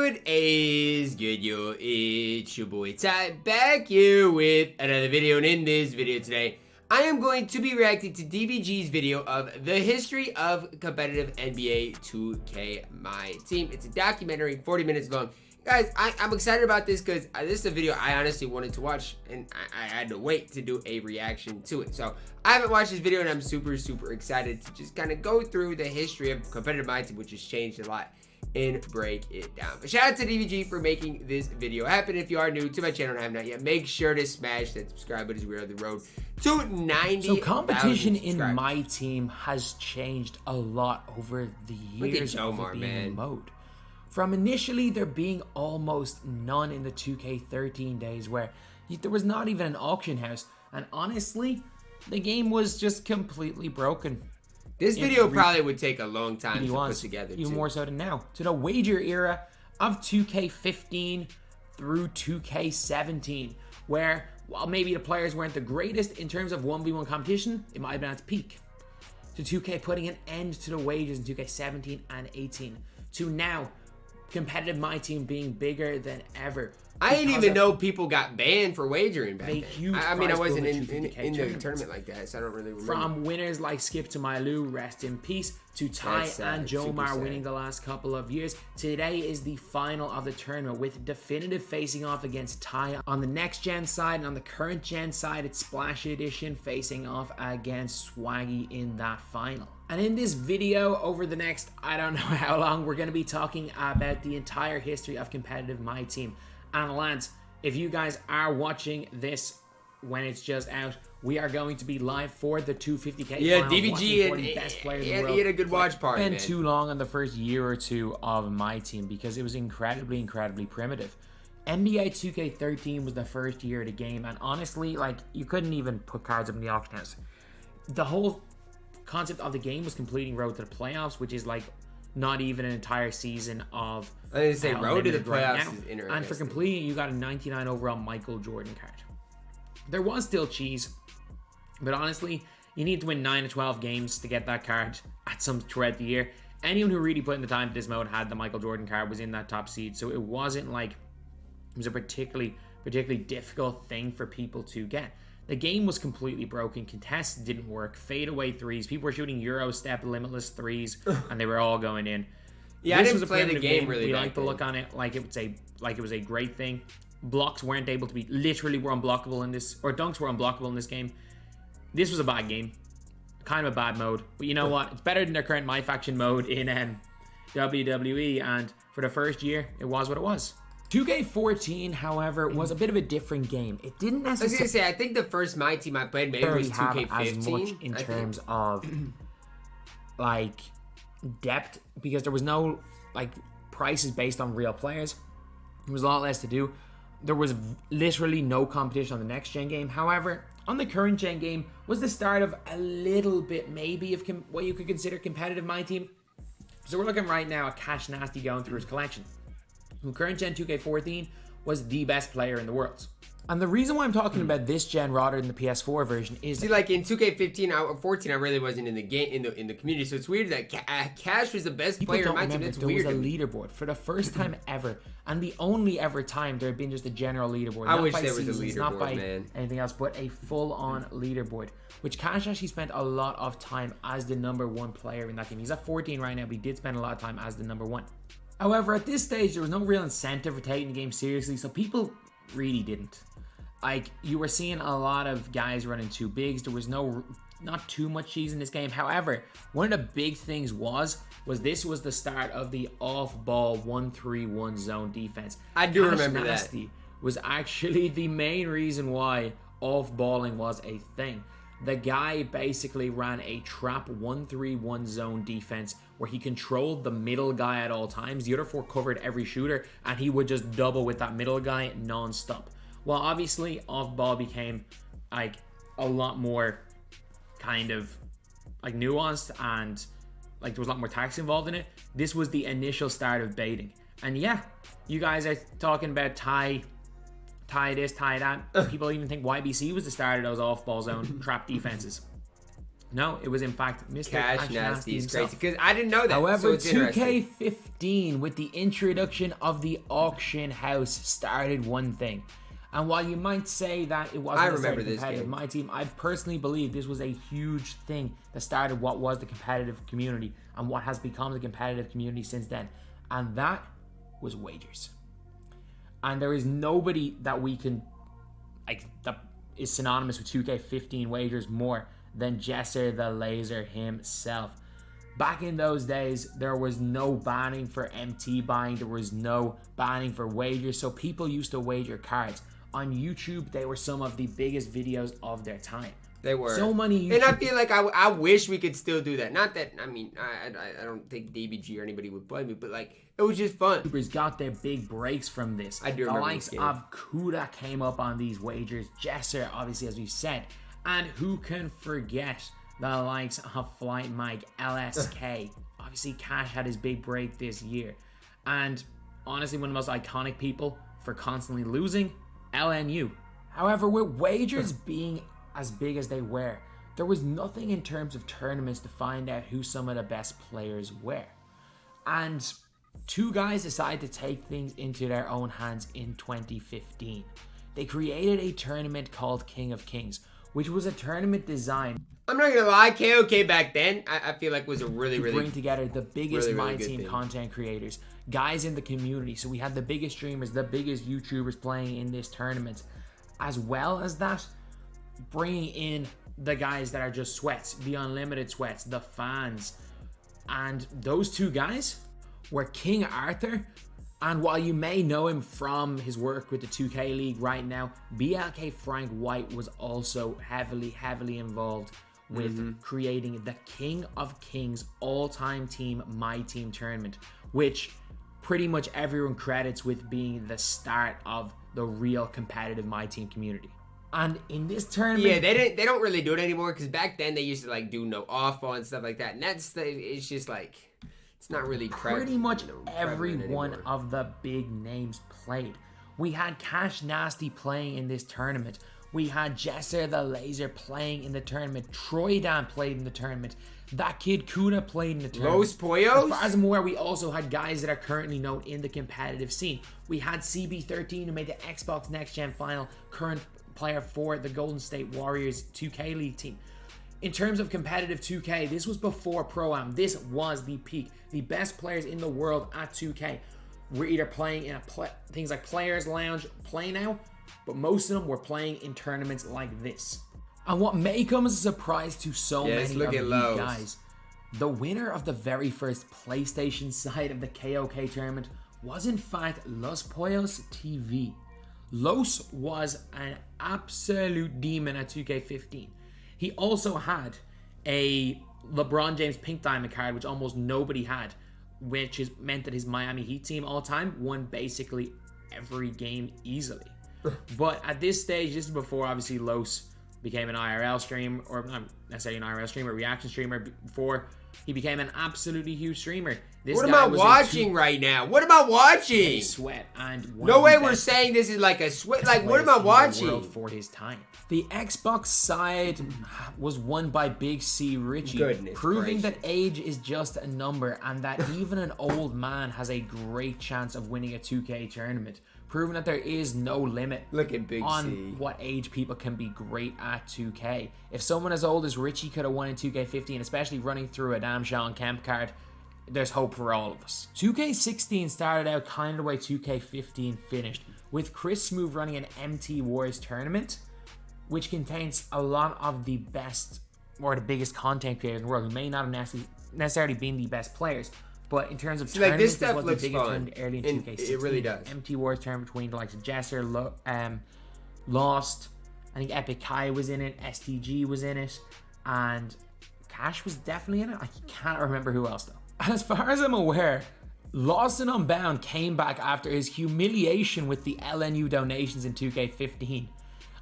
What is good, yo? It's your boy Ty, back here with another video, and in this video today, I am going to be reacting to DBG's video of the history of competitive NBA 2K MyTEAM. It's a documentary, 40 minutes long. Guys, I'm excited about this because this is a video I honestly wanted to watch, and I had to wait to do a reaction to it. So I haven't watched this video, and I'm super excited to just kind of go through the history of competitive MyTEAM, which has changed a lot, and break it down. But shout out to DBG for making this video happen. If you are new to my channel and have not yet, make sure to smash that subscribe button as we are on the road to 90,000 So competition in subscribers. MyTEAM has changed a lot over the years of it being in mode. From initially there being almost none in the 2K13 days where there was not even an auction house, and honestly, the game was just completely broken. This video probably would take a long time to put together, even too. more so than now. To the wager era of 2K15 through 2K17, where while maybe the players weren't the greatest in terms of 1v1 competition, it might have been at its peak. To 2K putting an end to the wagers in 2K17 and 18. To now, competitive MyTEAM being bigger than ever. I didn't even know people got banned for wagering back then. I mean, I wasn't in the tournament like that, so I don't really remember. From winners like Skip to Mylou, rest in peace, to Ty and Jomar winning the last couple of years. Today is the final of the tournament, with Definitive facing off against Ty on the next gen side, and on the current gen side, it's Splash Edition facing off against Swaggy in that final. And in this video, over the next, I don't know how long, we're going to be talking about the entire history of competitive MyTEAM. And lads, if you guys are watching this when it's just out, we are going to be live for the 250K. Yeah, final, DBG and best players he had a good watch party. It's been too long on the first year or two of MyTEAM because it was incredibly primitive. NBA 2K13 was the first year of the game, and honestly, like, you couldn't even put cards up in the auction house. The whole concept of the game was completing road to the playoffs, which is like not even an entire season of. I didn't say road to the playoffs is interesting. And for completing, you got a 99 overall Michael Jordan card. There was still cheese, but honestly, you need to win 9 to 12 games to get that card at some throughout the year. Anyone who really put in the time to this mode had the Michael Jordan card, was in that top seed, so it wasn't like it was a particularly difficult thing for people to get. The game was completely broken. Contests didn't work. Fadeaway threes. People were shooting Euro step limitless threes, and they were all going in. Yeah, this I didn't was a play the game really. We like to look on it like it was a great thing. Blocks weren't able to be were unblockable in this, or dunks were unblockable in this game. This was a bad game, kind of a bad mode. But you know what? It's better than their current My Faction mode in WWE. And for the first year, it was what it was. 2K14, however, was a bit of a different game. It didn't necessarily. I was gonna say, I think the first MyTEAM I played maybe was 2K15. As much in terms of like depth, because there was no like prices based on real players. There was a lot less to do. There was literally no competition on the next gen game. However, on the current gen game was the start of a little bit maybe of what you could consider competitive MyTEAM. So we're looking right now at CashNasty going through his collection. Current gen 2K14 was the best player in the world. And the reason why I'm talking about this gen rather than the PS4 version is... See, like in 2K15, 14, I really wasn't in the game, in the community, so it's weird that Cash was the best player in my team. That's weird. There was a leaderboard for the first time ever, and the only ever time there had been just a general leaderboard. I wish there was a leaderboard, not by man. anything else, but a full-on leaderboard, which Cash actually spent a lot of time as the #1 player in that game. He's at 14 right now, but he did spend a lot of time as the #1. However, at this stage, there was no real incentive for taking the game seriously, so people really didn't. Like, you were seeing a lot of guys running 2 bigs. There was not too much cheese in this game. However, one of the big things was this was the start of the off-ball 1-3-1 zone defense. I do remember that. CashNasty was actually the main reason why off-balling was a thing. The guy basically ran a trap 1-3-1 zone defense where he controlled the middle guy at all times. The other 4 covered every shooter, and he would just double with that middle guy non-stop. Well, obviously, off-ball became like a lot more kind of like nuanced, and like there was a lot more tactics involved in it. This was the initial start of baiting. And yeah, you guys are talking about Ty this, Ty that. People even think YBC was the start of those off-ball zone trap defenses. No, it was in fact Mr. CashNasty is himself. crazy because I didn't know that. However, so it's 2K15 with the introduction of the auction house started one thing. And while you might say that it wasn't necessarily competitive, MyTEAM, I personally believe this was a huge thing that started what was the competitive community and what has become the competitive community since then. And that was wagers. And there is nobody that we can, like, that is synonymous with 2K15 wagers more than Jesser the Laser himself. Back in those days, there was no banning for MT buying. There was no banning for wagers. So people used to wager cards. On YouTube, they were some of the biggest videos of their time. They were. So many. And I feel like I wish we could still do that. Not that, I mean, I don't think DBG or anybody would play me, but like, it was just fun. YouTubers got their big breaks from this. I do remember the likes of Kuda came up on these wagers. Jesser, obviously, as we've said. And who can forget the likes of Flight Mike, LSK. Obviously, Cash had his big break this year. And honestly, one of the most iconic people for constantly losing, LNU. However, with wagers being as big as they were, there was nothing in terms of tournaments to find out who some of the best players were. And two guys decided to take things into their own hands in 2015. They created a tournament called King of Kings, which was a tournament designed, I'm not gonna lie, KOK back then, I feel like was a really bring together the biggest really MyTEAM content creators, guys in the community. So we had the biggest streamers, the biggest YouTubers playing in this tournament. As well as that, bringing in the guys that are just sweats, the unlimited sweats, the fans. And those two guys were King Arthur, and while you may know him from his work with the 2K League right now, BLK Frank White was also heavily involved with creating the King of Kings all-time team MyTEAM tournament, which pretty much everyone credits with being the start of the real competitive MyTEAM community. And in this tournament, yeah, they don't really do it anymore because back then they used to like do no off-ball and stuff like that, and it's just like it's not really pretty much every one of the big names played. We had CashNasty playing in this tournament. We had Jesser the Laser playing in the tournament. Troydan played in the tournament. That kid Kuna played in the tournament. Los Pollos? As far as I'm aware, we also had guys that are currently known in the competitive scene. We had CB13 who made the Xbox Next Gen final, current player for the Golden State Warriors 2K League team. In terms of competitive 2K, this was before Pro-Am. This was the peak. The best players in the world at 2K were either playing in things like Players Lounge, Play Now, but most of them were playing in tournaments like this. And what may come as a surprise to so many of you guys, the winner of the very first PlayStation side of the KOK tournament was in fact Los Pollos TV. Los was an absolute demon at 2K15. He also had a LeBron James Pink Diamond card, which almost nobody had, which meant that his Miami Heat team all time won basically every game easily. But at this stage, this is before obviously Los became an IRL streamer, or not necessarily an IRL streamer, reaction streamer, before he became an absolutely huge streamer. This what am I watching right now? What am I watching? Sweat and no way we're saying this is like a sweat. Like what am I watching? For his time, the Xbox side was won by Big C Richie, proving that age is just a number and that even an old man has a great chance of winning a 2K tournament. Proving that there is no limit on what age people can be great at 2K. If someone as old as Richie could have won in 2K15, especially running through a damn Sean Kemp card, there's hope for all of us. 2K16 started out kind of the way 2K15 finished, with Chris Smooth running an MT Wars tournament, which contains a lot of the best or the biggest content creators in the world who may not have necessarily been the best players. But in terms of tournaments, this stuff was looks the biggest fun. Early in 2K16. It really does. MT Wars tournament between the likes of Jesser, Lost, I think Epic Kai was in it, STG was in it, and Cash was definitely in it. I can't remember who else though. As far as I'm aware, Lost and Unbound came back after his humiliation with the LNU donations in 2K15.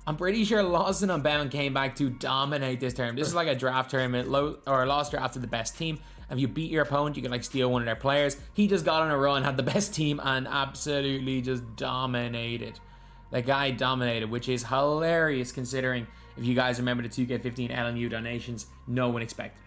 I'm pretty sure Lost and Unbound came back to dominate this tournament. This is like a draft tournament, Lost drafted the best team. If you beat your opponent, you can like steal one of their players. He just got on a run, had the best team, and absolutely just dominated. The guy dominated, which is hilarious considering, if you guys remember the 2K15 LNU donations, no one expected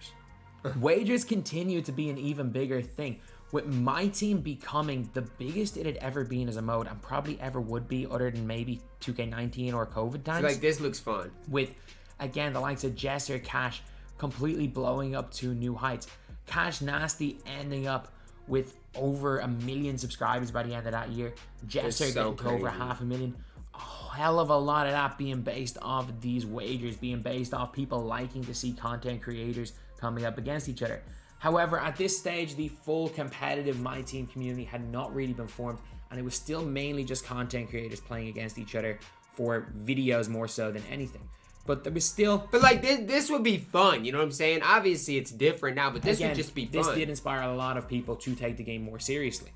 it. Wagers continue to be an even bigger thing, with MyTEAM becoming the biggest it had ever been as a mode, and probably ever would be, other than maybe 2K19 or COVID times. So like, this looks fun. With, again, the likes of Jester, Cash completely blowing up to new heights. CashNasty ending up with over 1 million subscribers by the end of that year. Jester getting to over 500,000. A hell of a lot of that being based off of these wagers, being based off people liking to see content creators coming up against each other. However, at this stage, the full competitive MyTEAM community had not really been formed, and it was still mainly just content creators playing against each other for videos more so than anything. But there was still... But like, this would be fun, you know what I'm saying? Obviously, it's different now, but this would just be fun. This did inspire a lot of people to take the game more seriously.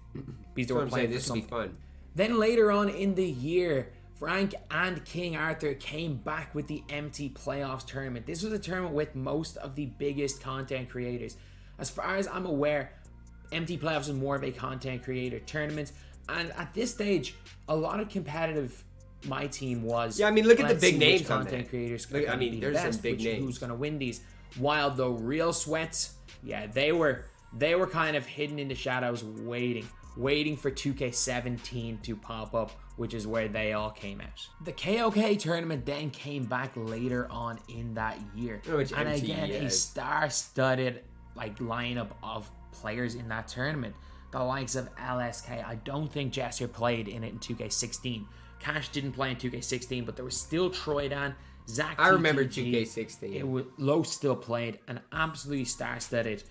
Because they were playing for something. This would be fun. Then later on in the year, Frank and King Arthur came back with the MT Playoffs tournament. This was a tournament with most of the biggest content creators. As far as I'm aware, MT Playoffs is more of a content creator tournament. And at this stage, a lot of competitive MyTEAM was... Yeah, I mean, look at the big names on content creators. Look, I mean, there's some big names. Who's going to win these? While the real sweats, yeah, they were kind of hidden in the shadows, waiting for 2K17 to pop up, which is where they all came out. The KOK tournament then came back later on in that year. And again, a star-studded like lineup of players in that tournament. The likes of LSK. I don't think Jester played in it in 2K16. Cash didn't play in 2K16, but there was still Troydan, Zach. I remember 2K16. It was Low still played, an absolutely star-studded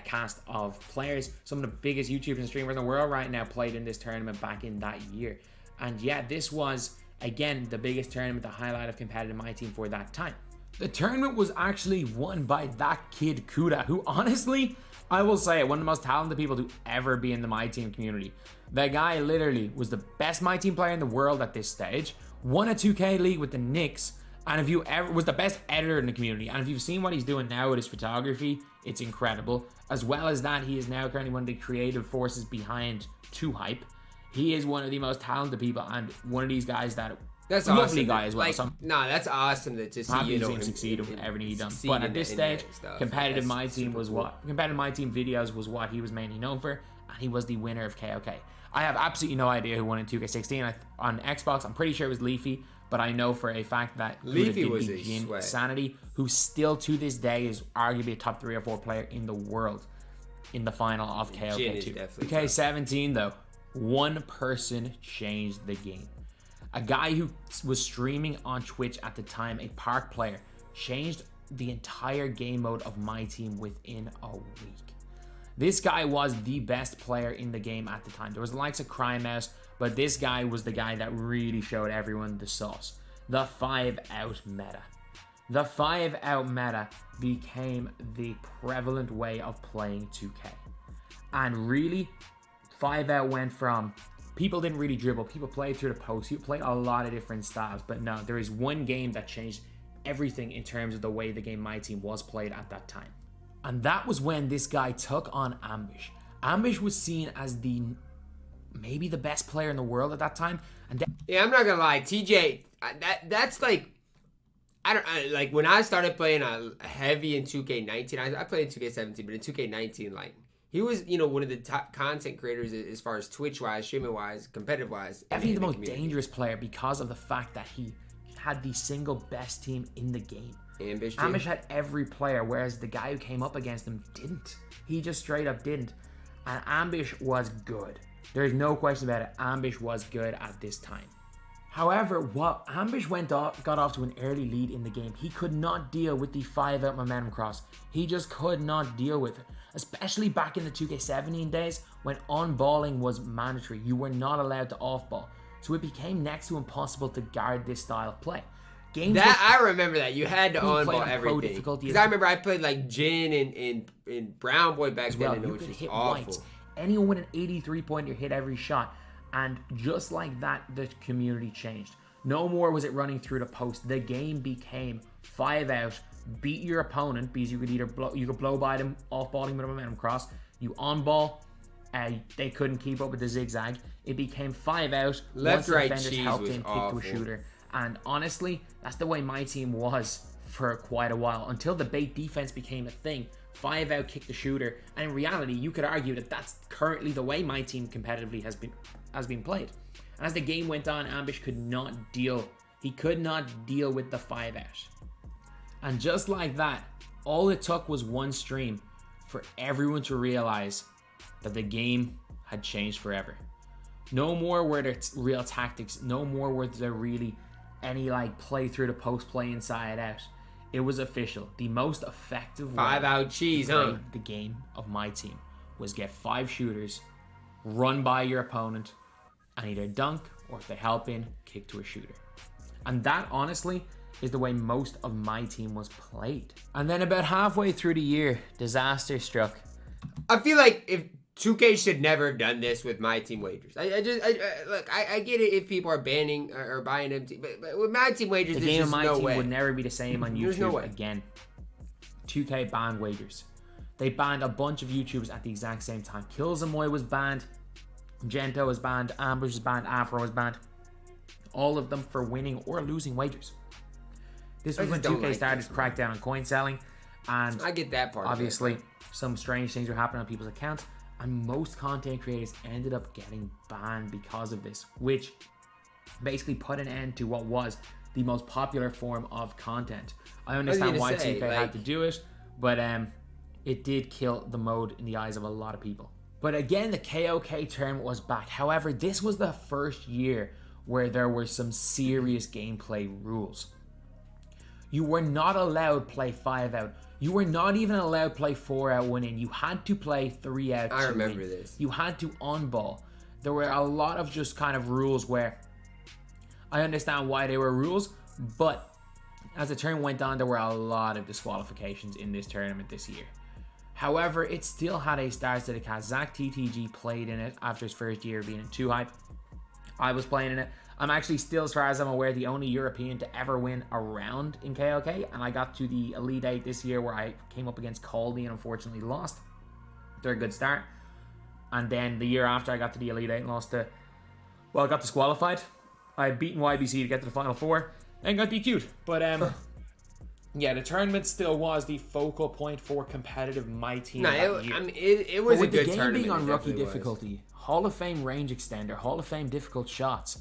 cast of players. Some of the biggest YouTubers and streamers in the world right now played in this tournament back in that year. And yeah, this was again the biggest tournament, the highlight of competitive MyTEAM for that time. The tournament was actually won by that kid Kuda, who honestly, I will say, one of the most talented people to ever be in the MyTEAM community. The guy literally was the best MyTEAM player in the world at this stage, won a 2K league with the Knicks, and if you ever was the best editor in the community. And if you've seen what he's doing now with his photography, it's incredible. As well as that, he is now currently one of the creative forces behind 2Hype. He is one of the most talented people, and one of these guys that... That's a lovely awesome guy as well. Like, that's awesome to see, you know, him succeed in everything he done. But at this stage, competitive MyTEAM videos was what he was mainly known for, and he was the winner of KOK. I have absolutely no idea who won in 2K16 on Xbox. I'm pretty sure it was Leafy, but I know for a fact that Leafy was a Insanity, who still to this day is arguably a top 3 or 4 player in the world in the final of KOK2. 2K17 though, one person changed the game. A guy who was streaming on Twitch at the time, a Park player, changed the entire game mode of MyTEAM within a week. This guy was the best player in the game at the time. There was the likes of Crymouse, but this guy was the guy that really showed everyone the sauce. The 5-out meta. The 5-out meta became the prevalent way of playing 2K. And really, 5-out went from... People didn't really dribble. People played through the post. You played a lot of different styles. But no, there is one game that changed everything in terms of the way the game MyTEAM was played at that time. And that was when this guy took on Ambush. Ambush was seen as maybe the best player in the world at that time. And yeah, I'm not gonna lie, TJ. That's like, like when I started playing heavy in 2K19. I played in 2K17, but in 2K19, like. He was, one of the top content creators as far as Twitch-wise, streaming-wise, competitive-wise. Definitely the most dangerous player because of the fact that he had the single best team in the game. Ambush had every player, whereas the guy who came up against him didn't. He just straight up didn't. And Ambush was good. There's no question about it. Ambush was good at this time. However, while Ambush got off to an early lead in the game, he could not deal with the 5-out momentum cross. He just could not deal with it. Especially back in the 2K17 days when on-balling was mandatory. You were not allowed to off-ball. So it became next to impossible to guard this style of play. I remember that. You had to on-ball everything. Because I remember I played like Jin and Brown Boy back then, and it was just awful. Whites. Anyone with an 83-pointer hit every shot. And just like that, the community changed. No more was it running through the post. The game became 5-out. Beat your opponent because you could either blow by them, off-balling with a momentum cross. You on-ball, They couldn't keep up with the zigzag. It became 5 out. Left, right, defenders cheese helped was in, kicked awful. to a shooter. And honestly, that's the way my team was for quite a while, until the bait defense became a thing. 5 out, kick the shooter. And in reality, you could argue that that's currently the way my team competitively has been played. And as the game went on, Ambush could not deal. He could not deal with the 5 out. And just like that, all it took was one stream for everyone to realize that the game had changed forever. No more were there real tactics. No more were there really any like play through the post, play inside out. It was official. The most effective 5 out cheese, to huh? play the game of my team was get 5 shooters, run by your opponent, and either dunk, or if they help in, kick to a shooter. And that, honestly, is the way most of my team was played. And then about halfway through the year, disaster struck. I feel like if 2K should never have done this with MyTEAM wagers. I get it if people are banning or buying them, but with MyTEAM wagers, The there's game of just my no team way. would never be the same on There's YouTube no way. again. 2K banned wagers. They banned a bunch of YouTubers at the exact same time. Killzamoy was banned. Gento was banned. Ambush was banned. Afro was banned. All of them for winning or losing wagers. This was when 2K started to crack down on coin selling. And I get that part. obviously, some strange things were happening on people's accounts. And most content creators ended up getting banned because of this, which basically put an end to what was the most popular form of content. I understand why 2K had to do it, but it did kill the mode in the eyes of a lot of people. But again, the KOK tournament was back. However, this was the first year where there were some serious gameplay rules. You were not allowed to play 5 out. You were not even allowed to play 4 out, 1 in. You had to play 3 out, 2 I remember in. this. You had to on-ball. There were a lot of just kind of rules where I understand why they were rules, but as the tournament went on, there were a lot of disqualifications in this tournament this year. However, it still had a stars to the cast. Zach TTG played in it after his first year being in 2 Hype. I was playing in it. I'm actually still, as far as I'm aware, the only European to ever win a round in KOK, and I got to the Elite 8 this year where I came up against Caldy and unfortunately lost. They're a good start. And then the year after, I got to the Elite 8 and lost to, well, I got disqualified. I had beaten YBC to get to the Final 4 and got DQ'd. But yeah, the tournament still was the focal point for competitive MyTEAM that year. I mean, it was a good tournament. With the game being on it rookie definitely was. difficulty, Hall of Fame range extender, Hall of Fame difficult shots,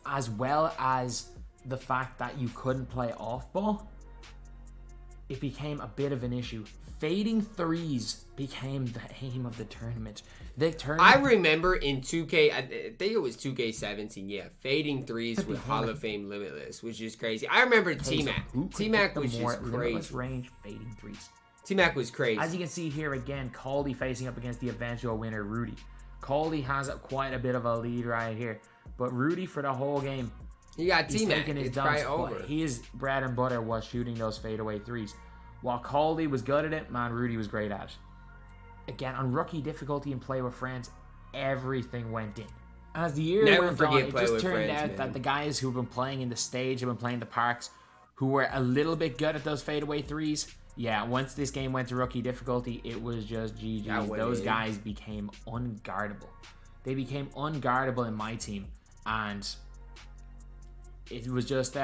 as well as the fact that you couldn't play off ball, it became a bit of an issue. Fading threes became the aim of the tournament. I remember in 2K, I think it was 2K17, yeah, fading threes with Hall of Fame Limitless, which is crazy. I remember T-Mac. T-Mac was just limitless crazy. range fading threes. T-Mac was crazy. As you can see here again, Caldy facing up against the eventual winner, Rudy. Caldy has quite a bit of a lead right here, but Rudy for the whole game, You got he's T-Mac. taking his It's dunks, probably over. but his bread and butter was shooting those fadeaway threes. While Caldy was good at it, man, Rudy was great at it. Again, on rookie difficulty and play with friends, everything went in. As the year went on, it just turned out that the guys who've been playing in the stage, who've been playing the parks, who were a little bit good at those fadeaway threes, yeah, once this game went to rookie difficulty, it was just GG. Those guys became unguardable. They became unguardable in my team, and it was just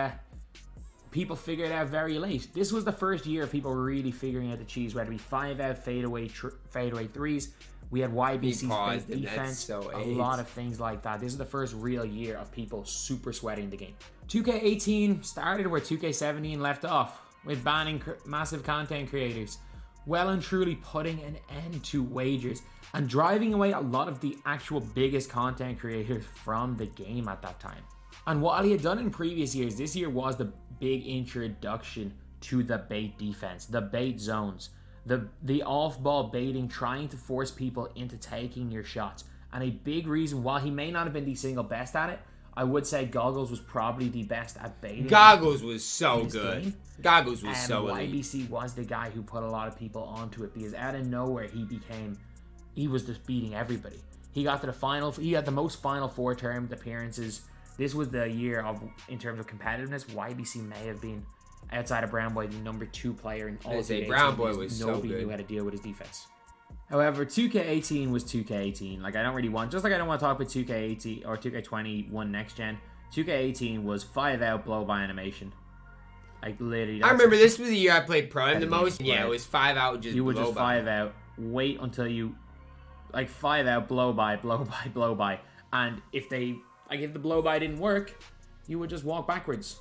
people figured it out very late. This was the first year of people really figuring out the cheese, whether it be 5 out fadeaway threes. We had YBC's big defense, a lot of things like that. This is the first real year of people super sweating the game. 2K18 started where 2K17 left off, with banning massive content creators, well and truly putting an end to wagers and driving away a lot of the actual biggest content creators from the game at that time. And what he had done in previous years, this year was the big introduction to the bait defense, the bait zones, the off-ball baiting, trying to force people into taking your shots. And a big reason, while he may not have been the single best at it, I would say Goggles was probably the best at baiting. Goggles was so good. Goggles was so elite. YBC was the guy who put a lot of people onto it, because out of nowhere he was just beating everybody. He got to the final, he had the most Final Four tournament appearances. This was the year of, in terms of competitiveness, YBC may have been, outside of Brown Boy, the number 2 player in all of the Brown Boy was so good. Nobody knew how to deal with his defense. However, 2K18 was 2K18. Like, I don't really want... Just like I don't want to talk about 2K18 or 2K21 next gen. 2K18 was 5-out blow-by animation. Like, literally... I remember this was the year I played Prime the most. Right. Yeah, it was 5-out just You would just blow-by. 5-out. Wait until you... Like, 5-out, blow-by, blow-by, blow-by. And if they... Like, if the blow-by didn't work, you would just walk backwards.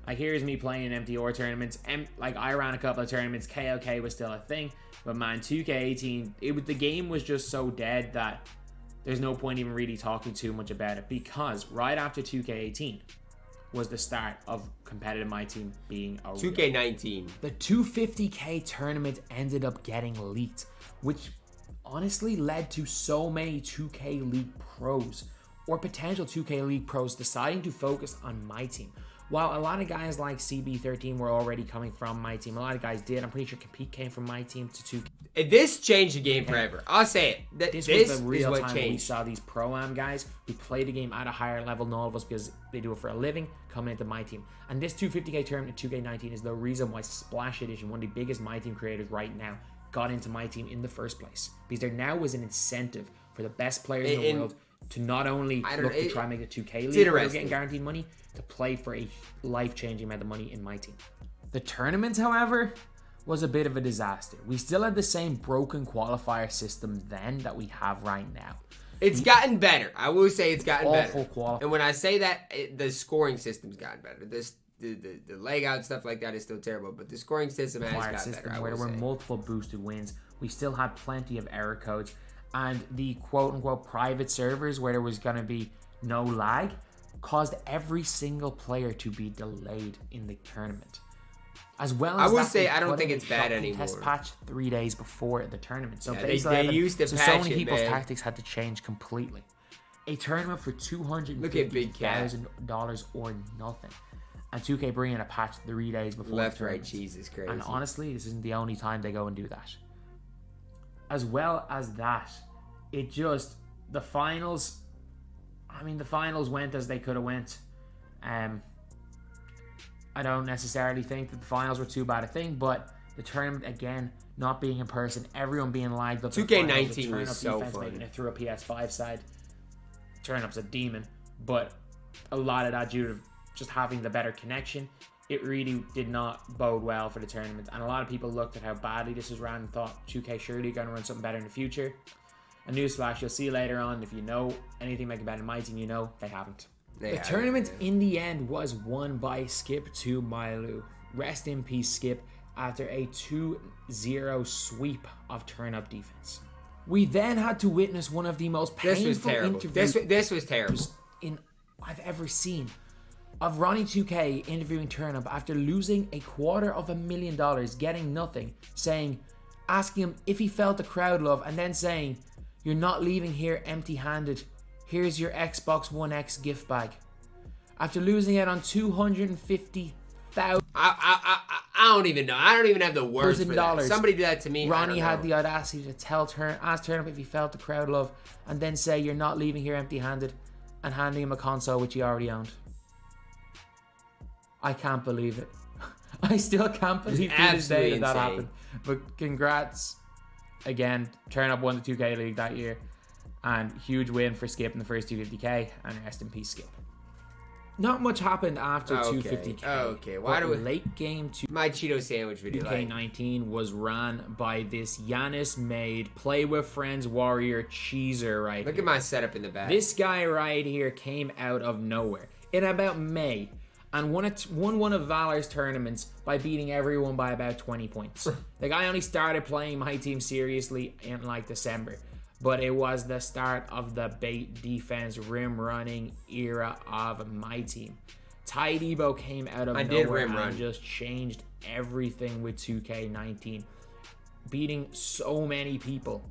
Like, here's me playing MTR tournaments. Like, I ran a couple of tournaments. KOK was still a thing. But, man, 2K18... The game was just so dead that there's no point even really talking too much about it. Because right after 2K18 was the start of competitive MyTEAM being over. 2K19. The 250k tournament ended up getting leaked, which honestly led to so many 2K League pros or potential 2K League pros deciding to focus on MyTEAM. While a lot of guys like CB13 were already coming from MyTEAM, a lot of guys did. I'm pretty sure Compete came from MyTEAM to 2K. This changed the game forever. I'll say it. This was the real time we saw these Pro-Am guys who play the game at a higher level than all of us because they do it for a living coming into MyTEAM. And this 250k tournament in 2K19 is the reason why Splash Edition, one of the biggest MyTEAM creators right now, got into MyTEAM in the first place. Because there now was an incentive for the best players in the world to not only look to try and make a 2K league where they're getting guaranteed money, to play for a life-changing amount of money in MyTEAM. The tournament, however, was a bit of a disaster. We still had the same broken qualifier system then that we have right now. It's gotten better. I will say it's gotten Awful better. qualifier. And when I say that, the scoring system's gotten better. The leg out stuff like that is still terrible, but the scoring system has gotten better. Where there were multiple boosted wins. We still had plenty of error codes. And the quote-unquote private servers where there was going to be no lag caused every single player to be delayed in the tournament. As well as I would say I don't think it's bad anymore. Test patch 3 days before the tournament. So yeah, basically, they used to patch so many it, people's man. tactics had to change completely. A tournament for $250,000 or nothing. And 2K bringing a patch 3 days before left, right, Jesus, crazy. And honestly, this isn't the only time they go and do that. As well as that, it just, the finals, I mean, the finals went as they could have went. I don't necessarily think that the finals were too bad a thing, but the tournament, again, not being in person, everyone being lagged up. 2K19 was so fun. Making it through a PS5 side. Turn-up's a demon, but a lot of that due to just having the better connection. It really did not bode well for the tournament, and a lot of people looked at how badly this was ran and thought 2K surely going to run something better in the future. A newsflash, you'll see later on, if you know anything making better than MyTEAM, you know they haven't. The tournament in the end was won by Skip2Mylu. Rest in peace, Skip, after a 2-0 sweep of turn-up defense. We then had to witness one of the most painful interviews this was terrible I've ever seen. Of Ronnie 2K interviewing Turnup after losing $250,000, getting nothing, asking him if he felt the crowd love, and then saying, "You're not leaving here empty-handed. Here's your Xbox One X gift bag." After losing out on $250,000. I don't even know. I don't even have the words for that. Somebody did that to me. Ronnie had the audacity to ask Turnup if he felt the crowd love, and then say, "You're not leaving here empty-handed," and handing him a console which he already owned. I can't believe it. I still can't believe to this day that happened. But congrats. Again, Turnup won the 2K League that year. And huge win for Skip in the first 250k. And rest in peace, Skip. Not much happened after 250k. Okay, why do we... Late game to my Cheeto sandwich video. 2K19 was ran by this Yanis-made Play With Friends Warrior Cheeser right Look here. at my setup in the back. This guy right here came out of nowhere in about May and won one of Valor's tournaments by beating everyone by about 20 points. The guy only started playing MyTEAM seriously in like December, but it was the start of the bait defense rim running era of MyTEAM. TyDeBo came out of nowhere and just changed everything with 2K19, beating so many people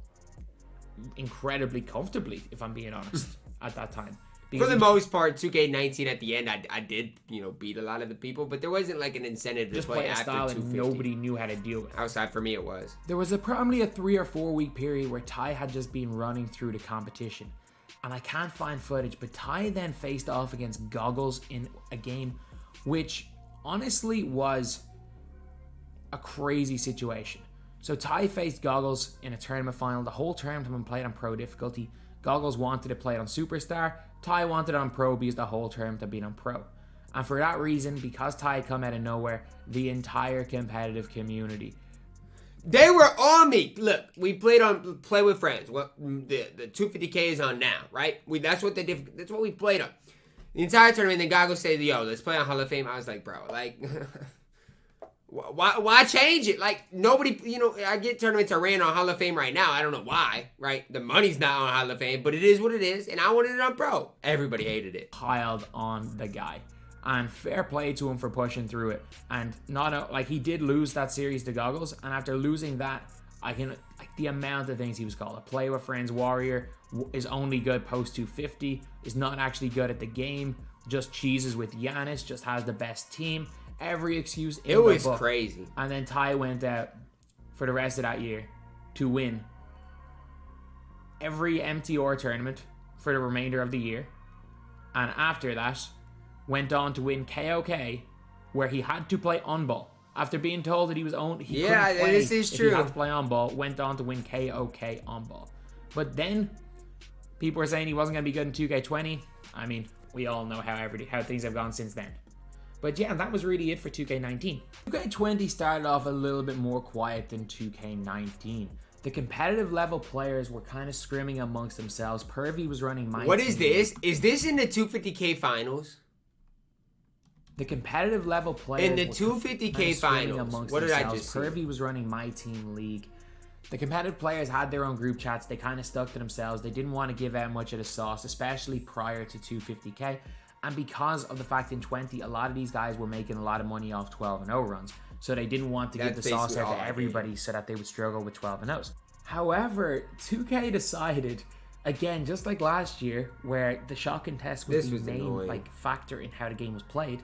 incredibly comfortably, if I'm being honest, at that time. For the most part, 2K19 at the end, I did, beat a lot of the people, but there wasn't like an incentive to play after 250. Nobody knew how to deal with. Outside for me, it was. There was probably a 3 or 4 week period where Ty had just been running through the competition, and I can't find footage, but Ty then faced off against Goggles in a game, which honestly was a crazy situation. So Ty faced Goggles in a tournament final. The whole tournament had been played on pro difficulty. Goggles wanted to play it on Superstar. Ty wanted it on pro because the whole tournament had been on pro. And for that reason, because Ty had come out of nowhere, the entire competitive community, they were on me. Look, we played on Play with Friends. Well, the 250K is on now, right? That's what they did. That's what we played on. The entire tournament, then Goggles said, yo, let's play on Hall of Fame. I was like, bro, like, why change it? Like, nobody, you know, I get tournaments are ran on Hall of Fame right now. I don't know why, right? The money's not on Hall of Fame, but it is what it is, and I wanted it on pro. Everybody hated it. Piled on the guy. And fair play to him for pushing through it. And like, he did lose that series to Goggles, and after losing that, the amount of things he was called. A Play with Friends warrior is only good post 250, is not actually good at the game, just cheeses with Giannis, just has the best team. Every excuse in it was the book. Crazy. And then Ty went out for the rest of that year to win every MTR tournament for the remainder of the year. And after that, went on to win KOK, where he had to play on ball. After being told that he couldn't play this is true. If he had to play on ball, went on to win KOK on ball. But then people were saying he wasn't going to be good in 2K20. I mean, we all know how things have gone since then. But yeah, that was really it for 2K19. 2K20 started off a little bit more quiet than 2K19. The competitive level players were kind of scrimming amongst themselves. Pervy was running MyTEAM. What is this? Is this in the 250K finals? The competitive level players in the 250K finals. What did I just say? Pervy was running MyTEAM League. The competitive players had their own group chats. They kind of stuck to themselves. They didn't want to give out much of the sauce, especially prior to 250K. And because of the fact in 20, a lot of these guys were making a lot of money off 12-0 runs. So they didn't want to give the sauce out to everybody so that they would struggle with 12-0s. However, 2K decided, again, just like last year, where the shock and test was the main factor in how the game was played,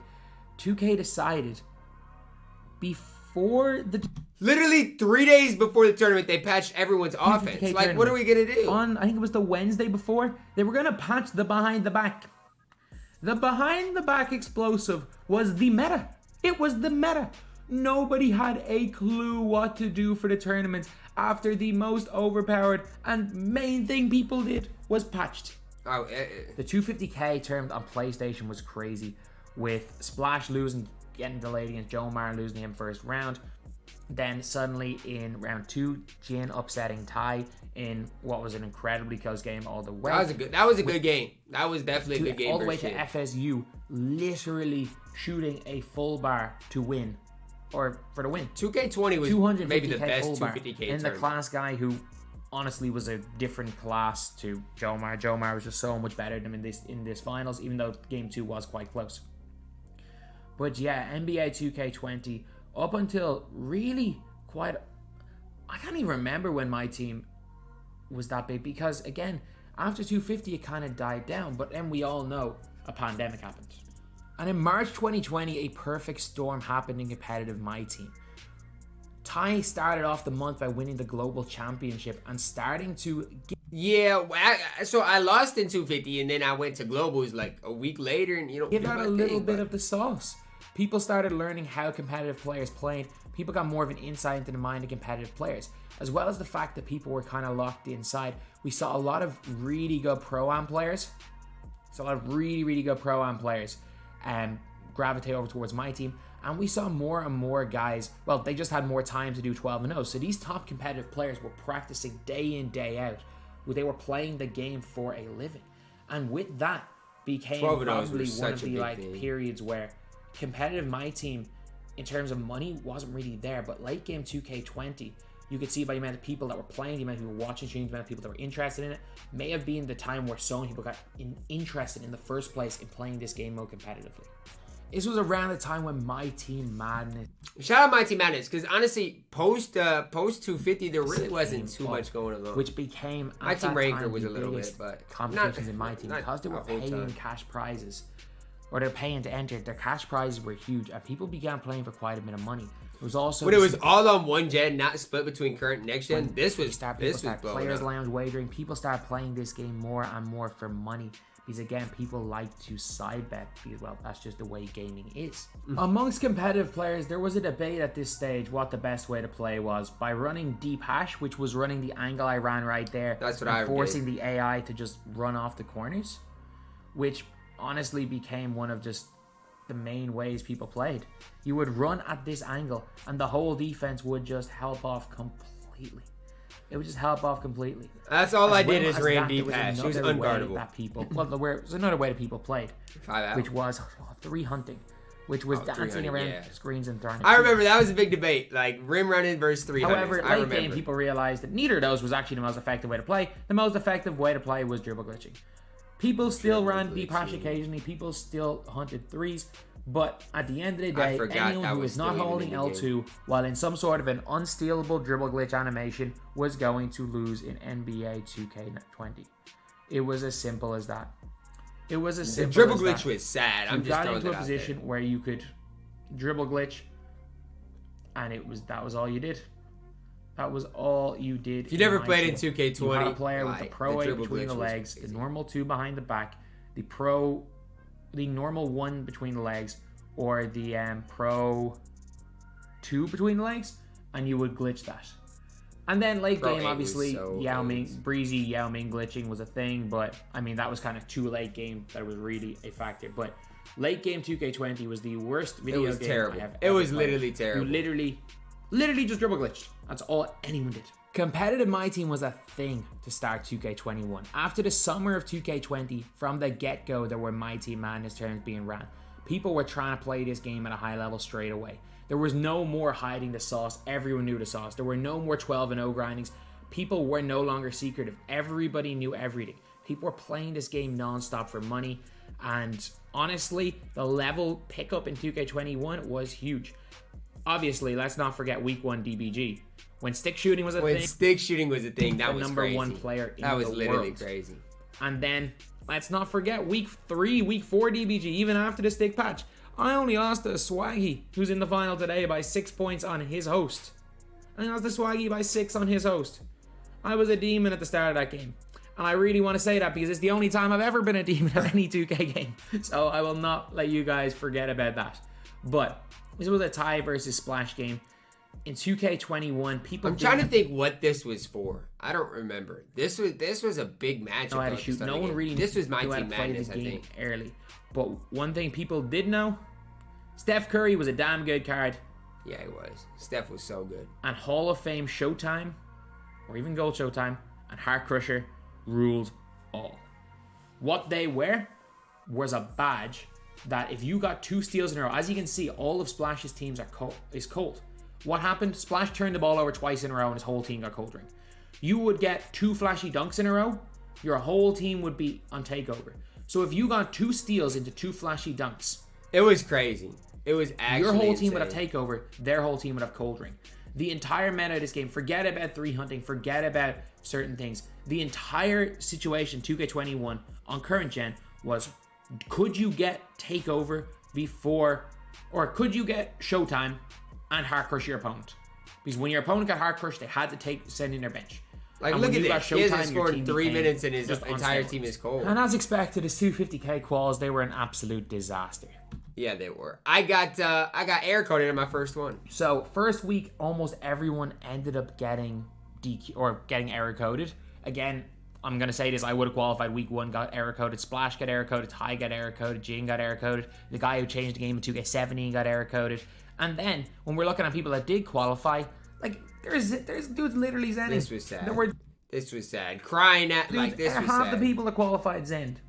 2K decided before the... Literally 3 days before the tournament, they patched everyone's offense. Like, what are we going to do? I think it was the Wednesday before, they were going to patch the behind the back. The behind the back explosive was the meta. It was the meta. Nobody had a clue what to do for the tournaments after the most overpowered and main thing people did was patched. The 250K tournament on PlayStation was crazy, with Splash getting delayed against Jomar, losing him first round. Then suddenly in round 2, Jin upsetting Ty in what was an incredibly close game all the way. That was a good game. That was definitely a good game. All the way to FSU, literally shooting a full bar to win, or for the win. 2K20 was maybe the best 250K tournament. The class guy who honestly was a different class to Jomar. Jomar was just so much better than him in this finals, even though game 2 was quite close. But yeah, NBA 2K20 up until really quite... I can't even remember when my team was that big, because again, after 250 it kind of died down, but then we all know a pandemic happened. And in March 2020, a perfect storm happened in competitive MyTEAM. Ty started off the month by winning the global championship and starting to... so I lost in 250 and then I went to globals like a week later, and give out a little bit of the sauce. People started learning how competitive players played. People got more of an insight into the mind of competitive players, as well as the fact that people were kind of locked inside. We saw a lot of really good Pro-Am players. Gravitate over towards MyTEAM. And we saw more and more guys, well, they just had more time to do 12-0. So these top competitive players were practicing day in, day out. They were playing the game for a living. And with that became probably one of the periods where competitive MyTEAM, in terms of money, wasn't really there. But late game 2K20, you could see by the amount of people that were playing, the amount of people watching streams, the amount of people that were interested in it, may have been the time where so many people got interested in the first place in playing this game mode competitively. This was around the time when MyTEAM Madness... Shout out MyTEAM Madness, because honestly, post 250, there really wasn't too much going on. Which became, MyTEAM Ranker was a little bit, but... competitions in MyTEAM, because they were paying cash prizes. or they're paying to enter, their cash prizes were huge, and people began playing for quite a bit of money. It was also... But it was all on one gen, not split between current and next gen. This was Players Lounge wagering. People started playing this game more and more for money. Because again, people like to side bet because, well, that's just the way gaming is. Amongst competitive players, there was a debate at this stage what the best way to play was. By running deep hash, which was running the angle I ran right there. That's what I did. Forcing the AI to just run off the corners. Which honestly became one of just the main ways people played. You would run at this angle and the whole defense would just help off completely. It would just help off completely. That's all I did is ran deep hash. It was unguardable. There's another way that people played, 5 out. which was 3 hunting, which was dancing around screens and throwing. I remember that was a big debate, like rim running versus 3 hunters. However, late game, people realized that neither of those was actually the most effective way to play. The most effective way to play was dribble glitching. People still ran deep hash occasionally. People still hunted 3s. But at the end of the day, anyone who is not holding L2 while in some sort of an unstealable dribble glitch animation was going to lose in NBA 2K20. It was as simple as that. It was as simple as that. The dribble glitch was sad. You got into a position where you could dribble glitch, and that was all you did. That was all you did. If you never played in 2K20, you had a player with the Pro A between the legs, the normal 2 behind the back, the normal 1 between the legs, or the Pro 2 between the legs, and you would glitch that. And then late game, obviously, breezy Yao Ming glitching was a thing, but I mean, that was kind of too late game that was really a factor. But late game 2K20 was the worst video game terrible. I have ever It was played. literally terrible. You literally just dribble glitched. That's all anyone did. Competitive MyTEAM was a thing to start 2K21. After the summer of 2K20, from the get-go, there were MyTEAM Madness tournaments being ran. People were trying to play this game at a high level straight away. There was no more hiding the sauce. Everyone knew the sauce. There were no more 12-0 grindings. People were no longer secretive. Everybody knew everything. People were playing this game non-stop for money. And honestly, the level pickup in 2K21 was huge. Obviously, let's not forget week 1 DBG. When stick shooting was a thing. When stick shooting was a thing, that was number crazy. 1 player in the world. world. That was literally crazy. And then, let's not forget week 3, week 4 DBG, even after the stick patch. I only lost to Swaggy, who's in the final today, by 6 points on his host. I lost to Swaggy by 6 on his host. I was a demon at the start of that game. And I really want to say that because it's the only time I've ever been a demon at any 2K game. So I will not let you guys forget about that. But this was a tie versus splash game. In 2K21, people. I'm trying to think what this was for. I don't remember. This was a big matchup. No, I had to shoot. No one really. This was MyTEAM Madness, I think. Early, but one thing people did know: Steph Curry was a damn good card. Yeah, he was. Steph was so good. And Hall of Fame Showtime, or even Gold Showtime, and Heart Crusher ruled all. What they were was a badge that if you got 2 steals in a row, as you can see, all of Splash's teams is cold. What happened? Splash turned the ball over twice in a row and his whole team got cold ring. You would get 2 flashy dunks in a row, your whole team would be on takeover. So if you got 2 steals into 2 flashy dunks, it was crazy. It was actually your whole insane. team would have takeover, their whole team would have cold ring. The entire meta of this game, forget about 3 hunting, forget about certain things. The entire situation, 2K21 on current gen, was could you get takeover before, or could you get showtime and hard crush your opponent? Because when your opponent got hard crushed, they had to send in their bench. Like, look at this. He hasn't scored in 3 minutes and his entire team is cold. And as expected, his 250k quals, they were an absolute disaster. Yeah, they were. I got air coded in my first one. So first week, almost everyone ended up getting DQ or getting error coded. Again, I'm gonna say this: I would have qualified week 1, got error coded. Splash got error coded. Ty got error coded. Jin got error coded. The guy who changed the game in 2K17 got error coded. And then when we're looking at people that did qualify, like there's dudes literally zenning. This was sad. This was sad. Crying at dudes, like this was half sad. the people that qualified Zend.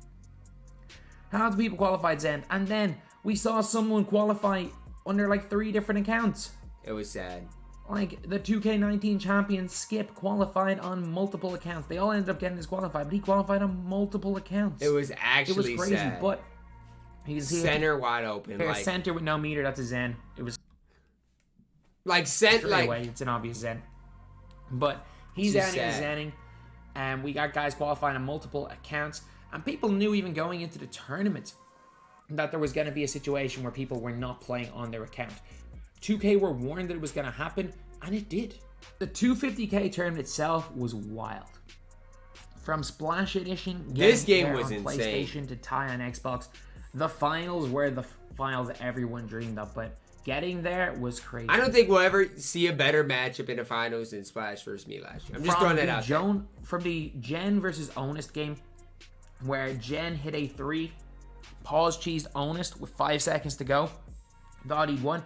Half the people qualified Zend, and then we saw someone qualify under like 3 different accounts. It was sad. Like the 2K19 champion Skip qualified on multiple accounts. They all ended up getting disqualified, but he qualified on multiple accounts. It was actually it was crazy, sad. but you can see center wide open. Like, center with no meter. That's a Zen. It was like away. It's an obvious Zen, but he's zenning, and we got guys qualifying on multiple accounts, and people knew even going into the tournament that there was going to be a situation where people were not playing on their account. 2K were warned that it was going to happen, and it did. The 250k tournament itself was wild. From Splash Edition, this game was on insane. PlayStation to Ty on Xbox, the finals were the finals that everyone dreamed of, but getting there was crazy. I don't think we'll ever see a better matchup in the finals than Splash versus me last year. I'm just throwing that out there. From the Jen versus Honest game, where Jen hit a 3, pause cheesed Honest with 5 seconds to go, thought he'd won.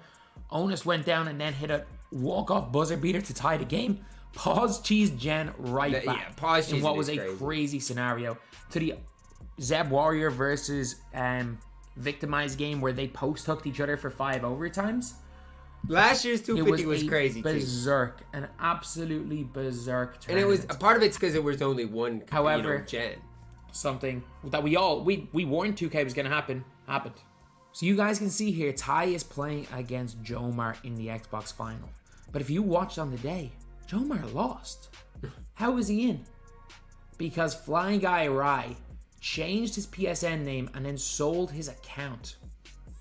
Honest went down and then hit a walk-off buzzer beater to tie the game. Pause cheesed Jen right back. Yeah, pause cheese in what was a crazy scenario. To the Zeb Warrior versus Victimized game where they post-hooked each other for 5 overtimes. Last year's 250 was crazy berserk, an absolutely berserk tournament. And it was, a part of it's because there was only one, however, Gen. Something that we warned 2K was going to happen, happened. So you guys can see here, Ty is playing against Jomar in the Xbox final. But if you watched on the day, Jomar lost. How is he in? Because Flying Guy Rai changed his PSN name and then sold his account.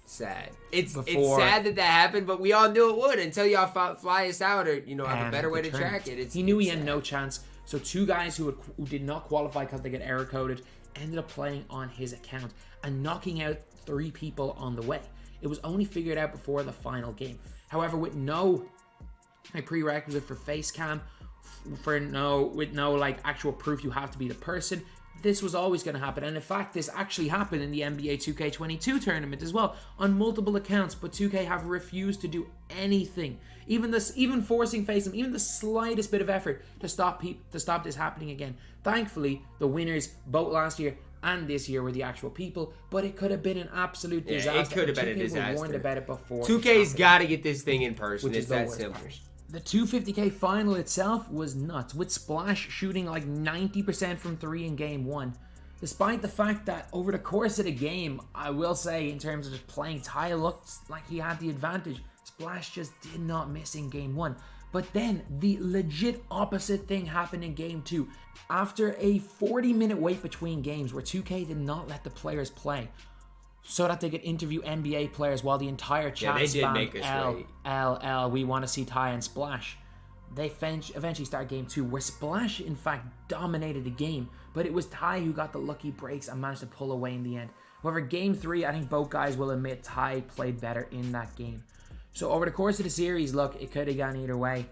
Sad. It's sad that happened, but we all knew it would until y'all fly us out or have a better way to track it. He knew he had no chance. So 2 guys who did not qualify because they get error coded ended up playing on his account and knocking out 3 people on the way. It was only figured out before the final game. However, with no prerequisite for face cam, with no like actual proof you have to be the person, this was always going to happen. And in fact, this actually happened in the NBA 2K22 tournament as well on multiple accounts, but 2K have refused to do anything, even forcing FaceTime, even the slightest bit of effort to stop this happening again. Thankfully, the winners both last year and this year were the actual people, but it could have been an absolute disaster. It could have been a disaster. Were warned about it before. 2K's got to get this thing in person. It's that simple. The 250k final itself was nuts, with Splash shooting like 90% from 3 in game 1. Despite the fact that over the course of the game, I will say in terms of just playing, Ty looked like he had the advantage. Splash just did not miss in game 1. But then the legit opposite thing happened in game 2. After a 40-minute wait between games where 2K did not let the players play, so that they could interview NBA players while the entire chat spammed L, we want to see Ty and Splash. They eventually start game 2, where Splash in fact dominated the game, but it was Ty who got the lucky breaks and managed to pull away in the end. However, game 3, I think both guys will admit Ty played better in that game. So over the course of the series, look, it could have gone either way.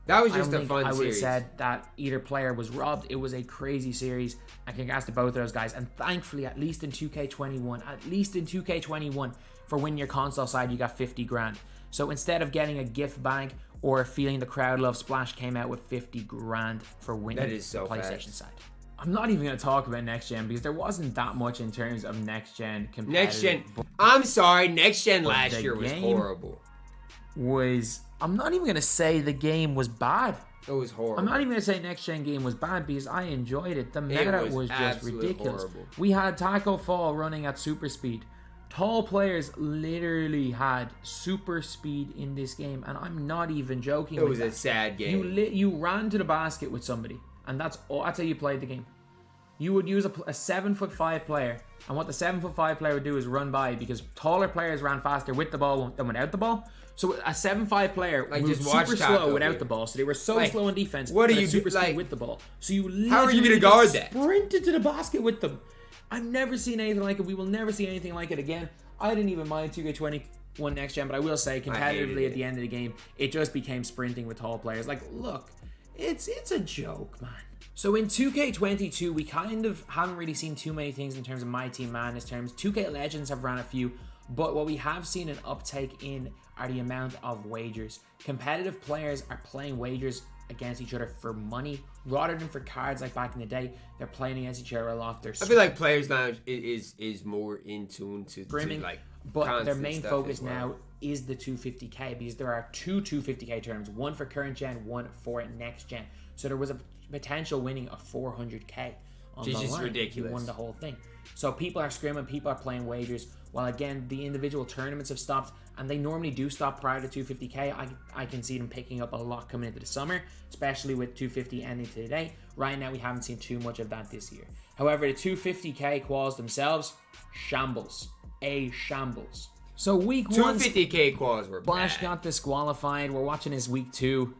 That was just a fun series. I would have said that either player was robbed. It was a crazy series. And congrats to both of those guys. And thankfully, at least in 2K21, for winning your console side, you got 50 grand. So instead of getting a gift bag or feeling the crowd love, Splash came out with 50 grand for winning the PlayStation side. I'm not even going to talk about next gen because there wasn't that much in terms of next gen competitive. Next gen. I'm sorry. Next gen last year was horrible. I'm not even going to say the game was bad. It was horrible. I'm not even going to say next gen game was bad because I enjoyed it. The meta was just ridiculous. Horrible. We had Taco Fall running at super speed. Tall players literally had super speed in this game, and I'm not even joking. It was a sad game. You ran to the basket with somebody, and that's how you played the game. You would use a 7'5" player, and what the 7'5" player would do is run by, because taller players ran faster with the ball than without the ball. So a 7'5" player moved super slow without the ball, so they were so slow on defense. What are you super speed with the ball? So you how are you going to guard that? Sprinted to the basket with them. I've never seen anything like it. We will never see anything like it again. I didn't even mind 2K21 next gen, but I will say competitively at the end of the game, it just became sprinting with tall players. Like, look, it's a joke, man. So in 2K22, we kind of haven't really seen too many things in terms of MyTEAM Madness terms. 2K Legends have ran a few, but what we have seen an uptake in are the amount of wagers. Competitive players are playing wagers against each other for money rather than for cards like back in the day. They're playing against each other a lot. I feel like Players Lounge is more in tune to like, but their main focus now is the 250k, because there are 2 250k tournaments, one for current gen, one for next gen. So there was a potential winning of 400k on the line. Just ridiculous. You won the whole thing. So people are scrimming, people are playing wagers, while again the individual tournaments have stopped, and they normally do stop prior to 250k. I can see them picking up a lot coming into the summer, especially with 250 ending today. Right now we haven't seen too much of that this year. However, the 250k quals themselves, shambles. a shambles. So week 1, 250k quals were Splash bad. got disqualified. We're watching his week 2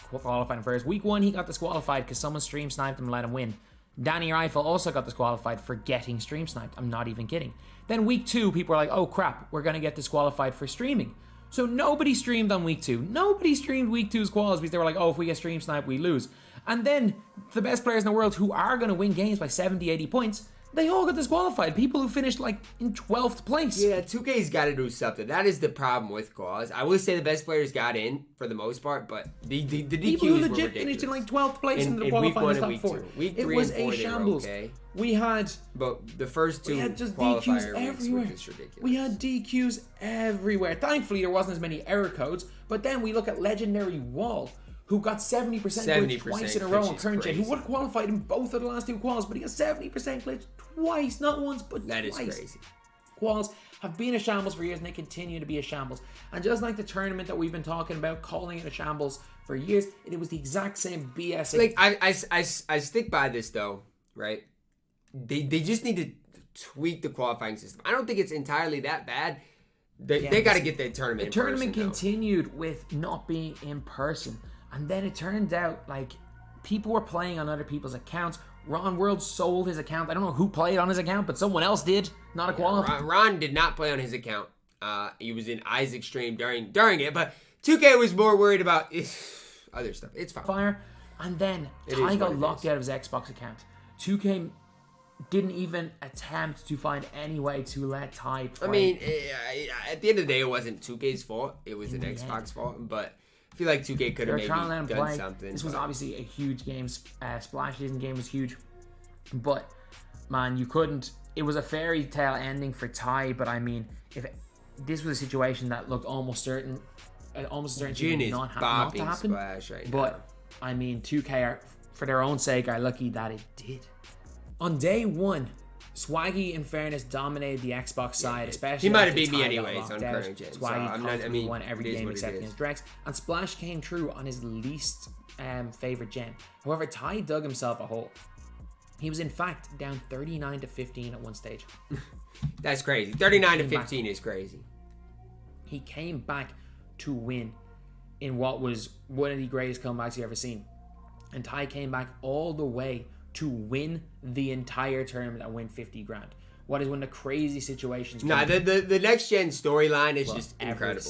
qualifying first. Week 1, he got disqualified because someone stream sniped him and let him win. Danny Rifle also got disqualified for getting stream sniped. I'm not even kidding. Then week 2, people were like, oh crap, we're going to get disqualified for streaming. So nobody streamed on week 2. Nobody streamed week 2's quals because they were like, oh, if we get stream sniped, we lose. And then the best players in the world who are going to win games by 70, 80 points, they all got disqualified. People who finished like in 12th place. Yeah, 2K's got to do something. That is the problem with quals. I will say the best players got in for the most part, but the DQs People who were legit ridiculous. finished in like 12th place in the week qualifying 1 and top week 4. 2. Week 3 it was and 4, a shambles. Okay. We had But the first 2 had just qualifier DQs weeks everywhere. were just ridiculous. We had DQs everywhere. Thankfully, there wasn't as many error codes. But then we look at Legendary Wall, who got 70% glitch twice in a row on current gen, who would have qualified in both of the last 2 quals, but he got 70% glitch twice, not once, but That is twice. crazy. Quals have been a shambles for years, and they continue to be a shambles. And just like the tournament that we've been talking about, calling it a shambles for years, it was the exact same BS. Like I stick by this though, right? They just need to tweak the qualifying system. I don't think it's entirely that bad. They got to get the tournament. The tournament continued with not being in person, and then it turned out like people were playing on other people's accounts. Ron World sold his account. I don't know who played on his account, but someone else did. Not a qualifier. Ron did not play on his account. He was in Isaac's stream during it, but 2K was more worried about other stuff. It's fine. And then Ty got locked out of his Xbox account. 2K didn't even attempt to find any way to let Ty play. I mean, at the end of the day, it wasn't 2K's fault. It was an Xbox fault, but I feel like 2K could have maybe done something. This was obviously a huge game. Splash season game was huge. But, man, you couldn't... It was a fairy tale ending for Ty, but I mean, if this was a situation that looked almost certain to not to happen. Splash right but, now. I mean, 2K, for their own sake, are lucky that it did. On day 1, Swaggy, in fairness, dominated the Xbox side, especially. He might have beat me anyways on current gen. Swaggy won every game except against Drex, and Splash came through on his least favorite gen. However, Ty dug himself a hole. He was in fact down 39-15 at one stage. That's crazy. 39-15 is crazy. He came back to win in what was one of the greatest comebacks you've ever seen, and Ty came back all the way to win the entire tournament and win 50 grand. What is one of the crazy situations? Nah, the next gen storyline is just incredible.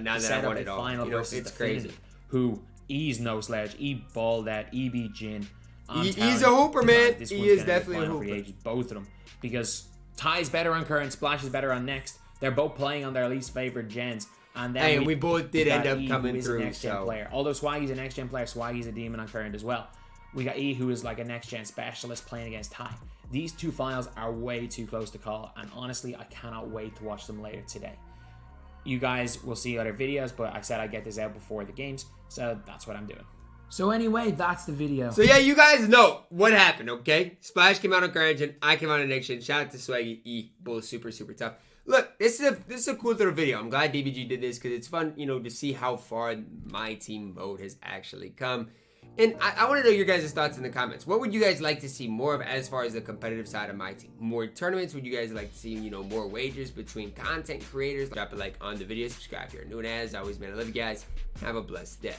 Now that I want it all, it's crazy. Who E's no sledge, E balled out, E beat Jin. He's a hooper, man. He is definitely a hooper. Both of them, because Ty's better on current, Splash is better on next. They're both playing on their least favorite gens. And then we both did end up coming through. Next gen player. Although Swaggy's a next gen player, Swaggy's a demon on current as well. We got E, who is like a next gen specialist playing against Ty. These two finals are way too close to call, and honestly, I cannot wait to watch them later today. You guys will see other videos, but I said I'd get this out before the games, so that's what I'm doing. So anyway, that's the video. So yeah, you guys know what happened, okay? Splash came out on current gen, I came out on next gen. Shout out to Swaggy, E, both super tough. Look, this is a cool little video. I'm glad DBG did this because it's fun, to see how far MyTEAM mode has actually come. And I want to know your guys' thoughts in the comments. What would you guys like to see more of as far as the competitive side of MyTEAM? More tournaments? Would you guys like to see, more wagers between content creators? Drop a like on the video. Subscribe if you're new. And as always, man, I love you guys. Have a blessed day.